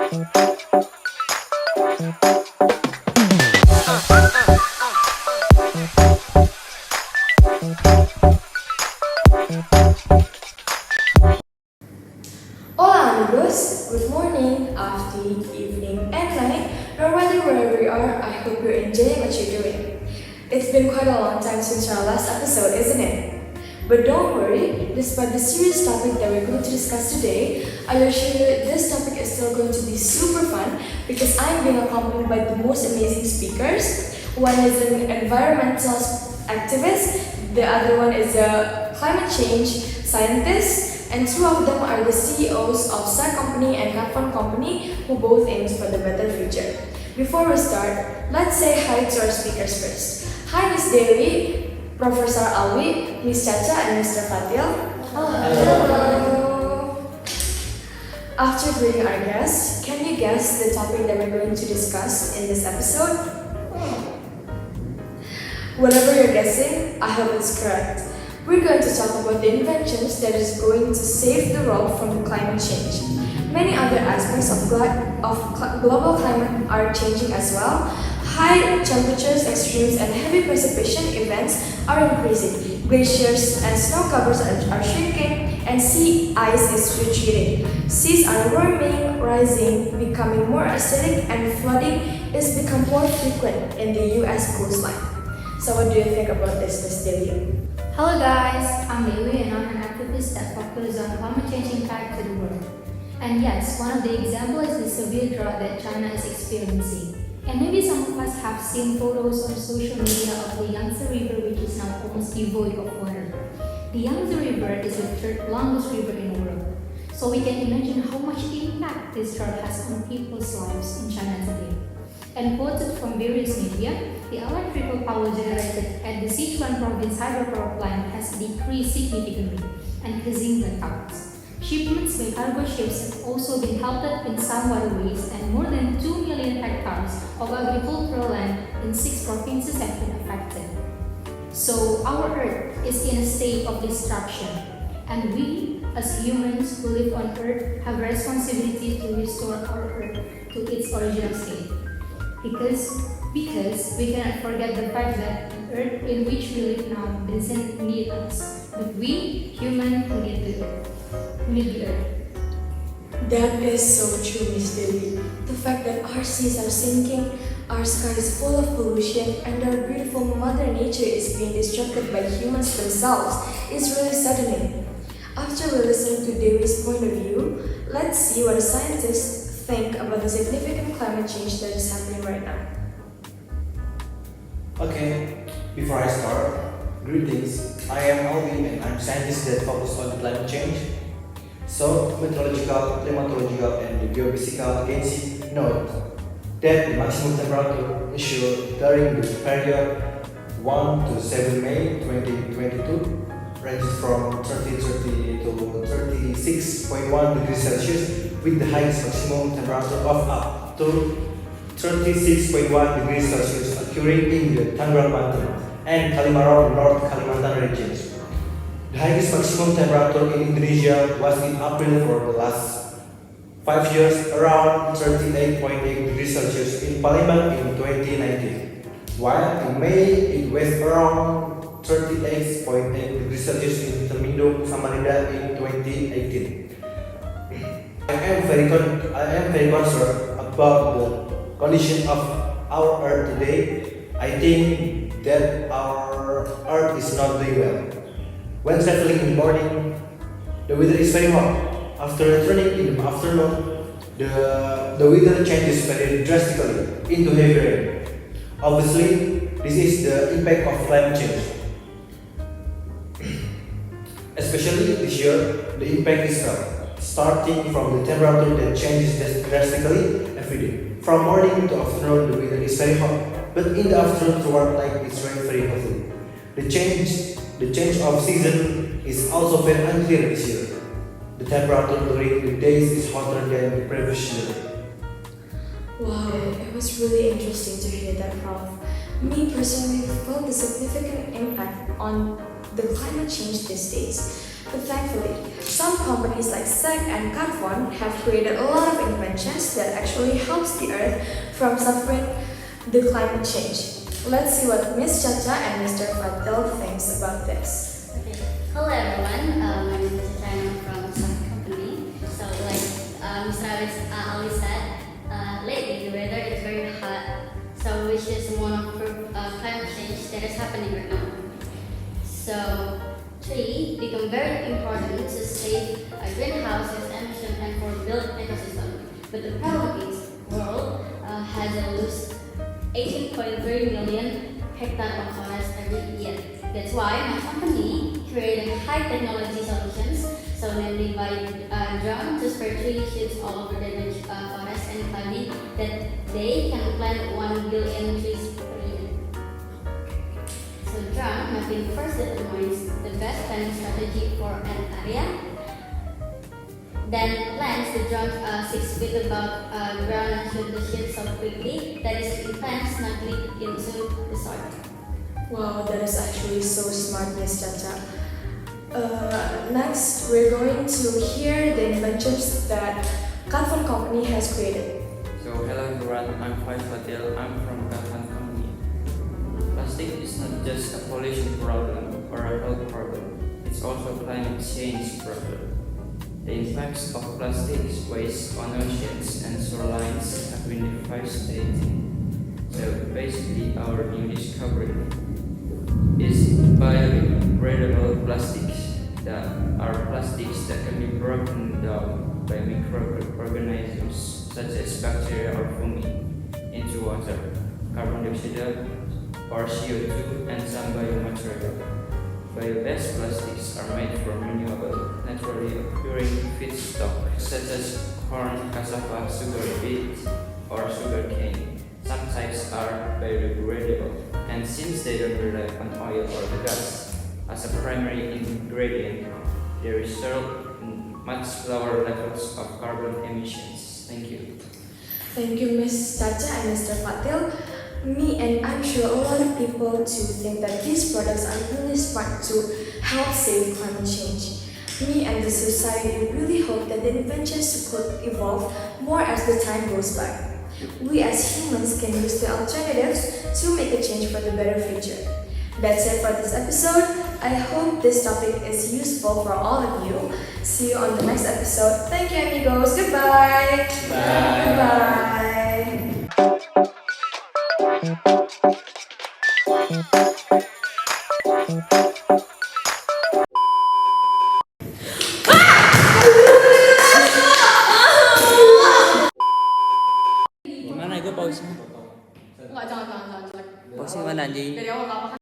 Hola amigos, good morning, afternoon, evening, and night. No matter wherever you are, I hope you're enjoying what you're doing. It's been quite a long time since our last episode, isn't it? But don't worry, despite the serious topic that we're going to discuss today, I assure you this topic is still going to be super fun because I'm being accompanied by the most amazing speakers. One is an environmental activist, the other one is a climate change scientist, and two of them are the CEOs of Star Company and Hatfon Company who both aim for the better future. Before we start, let's say hi to our speakers first. Hi Miss Dewi, Professor Alwi, Miss Chacha, and Mr. Fatil. Hello. After greeting our guests, can you guess the topic that we're going to discuss in this episode? Whatever you're guessing, I hope it's correct. We're going to talk about the inventions that is going to save the world from climate change. Many other aspects of global climate are changing as well. High temperatures, extremes, and heavy precipitation events are increasing. Glaciers and snow covers are shrinking, and sea ice is retreating. Seas are warming, rising, becoming more acidic, and flooding is becoming more frequent in the US coastline. So what do you think about this, Ms. Devi? Hello guys, I'm Dewi and I'm an activist that focuses on climate change impact to the world. And yes, one of the examples is the severe drought that China is experiencing. And maybe some of us have seen photos on social media of the Yangtze River, which is now almost devoid of water. The Yangtze River is the third longest river in the world. So we can imagine how much impact this drought has on people's lives in China today. And quoted from various media, the electrical power generated at the Sichuan province hydropower plant has decreased significantly and causing blackouts. Shipments by cargo ships have also been halted in some waterways, and more than 2 million hectares of agricultural land in 6 provinces have been affected. So our Earth is in a state of destruction, and we, as humans who live on Earth, have a responsibility to restore our Earth to its original state. Because we cannot forget the fact that the Earth in which we live now doesn't need us, but we, humans, need the Earth. Need the Earth. That is so true, Miss Devi. The fact that our seas are sinking, our sky is full of pollution, and our beautiful Mother Nature is being disrupted by humans themselves is really saddening. After we listen to Devi's point of view, let's see what the scientists think about the significant climate change that is happening right now. Okay, before I start, greetings. I am Alvin and I'm a scientist that focuses on climate change. So, meteorological, climatological, and the geophysical agency note that the maximum temperature issued during the period 1 to 7 May 2022 ranges from 30 to 36.1 degrees Celsius with the highest maximum temperature of up to 36.1 degrees Celsius occurring in the Tangerang Banten and Kalimantan North Kalimantan regions. The highest maximum temperature in Indonesia was in April for the last 5 years, around 38.8 degrees Celsius in Palembang in 2019, while in May it was around 38.8 degrees Celsius in Temindung, Samarinda in 2018. I am very concerned about the condition of our Earth today. I think that our Earth is not doing well. When traveling in the morning, the weather is very hot. After returning in the afternoon, the weather changes very drastically into heavy rain. Obviously, this is the impact of climate change. Especially this year, the impact is felt, starting from the temperature that changes drastically every day. From morning to afternoon, the weather is very hot, but in the afternoon toward night, it's rain very heavily. The change of season is also very unclear this year. The temperature during the days is hotter than the previous year. Wow, it was really interesting to hear that, Prof. Me personally felt the significant impact on the climate change these days. But thankfully, some companies like SEC and Carphone have created a lot of inventions that actually helps the Earth from suffering the climate change. Let's see what Miss Chacha and Mr. Fadil thinks about this. Okay. Hello everyone, my name is China from some company. So Mr. Ali said, lately the weather is very hot, so which is one of climate change that is happening right now. So tree become very important to save greenhouse emission and for build ecosystem. But the problem is world has lost 18.3 million hectare of forest every year. That's why my company created high technology solutions, so namely by drone to spray tree shoots all over the forest and claiming that they can plant 1 billion trees per year. So drone mapping first determines the best planting strategy for an area. Then plants the drone 6 feet above ground and shoot the shit so quickly that is plants snugly into the soil. Wow, that is actually so smart, Miss Chacha. Next, we're going to hear the inventions that Kanfon Company has created. So hello everyone, I'm Faiz Fadil, I'm from Kanfon Company. Plastic is not just a pollution problem or a health problem, it's also a climate change problem. The impacts of plastic waste on oceans and shorelines have been devastating. So basically our new discovery is biodegradable plastics that are plastics that can be broken down by microorganisms such as bacteria or fungi into water, carbon dioxide or CO2 and some biomaterial. Bio-based plastics are made from renewable, naturally occurring feedstock such as corn, cassava, sugar beet or sugar cane. Some types are biodegradable, and since they don't rely on oil or gas as a primary ingredient, they result in much lower levels of carbon emissions. Thank you. Thank you, Miss Chacha and Mr. Fadil. Me and I'm sure a lot of people too think that these products are really smart to help save climate change. Me and the society really hope that the inventions could evolve more as the time goes by. We as humans can use the alternatives to make a change for the better future. That's it for this episode. I hope this topic is useful for all of you. See you on the next episode. Thank you, amigos. Goodbye. Bye. Gimana gue pause-nya? Enggak, jangan. Pause gimana anjing? Dari awal apa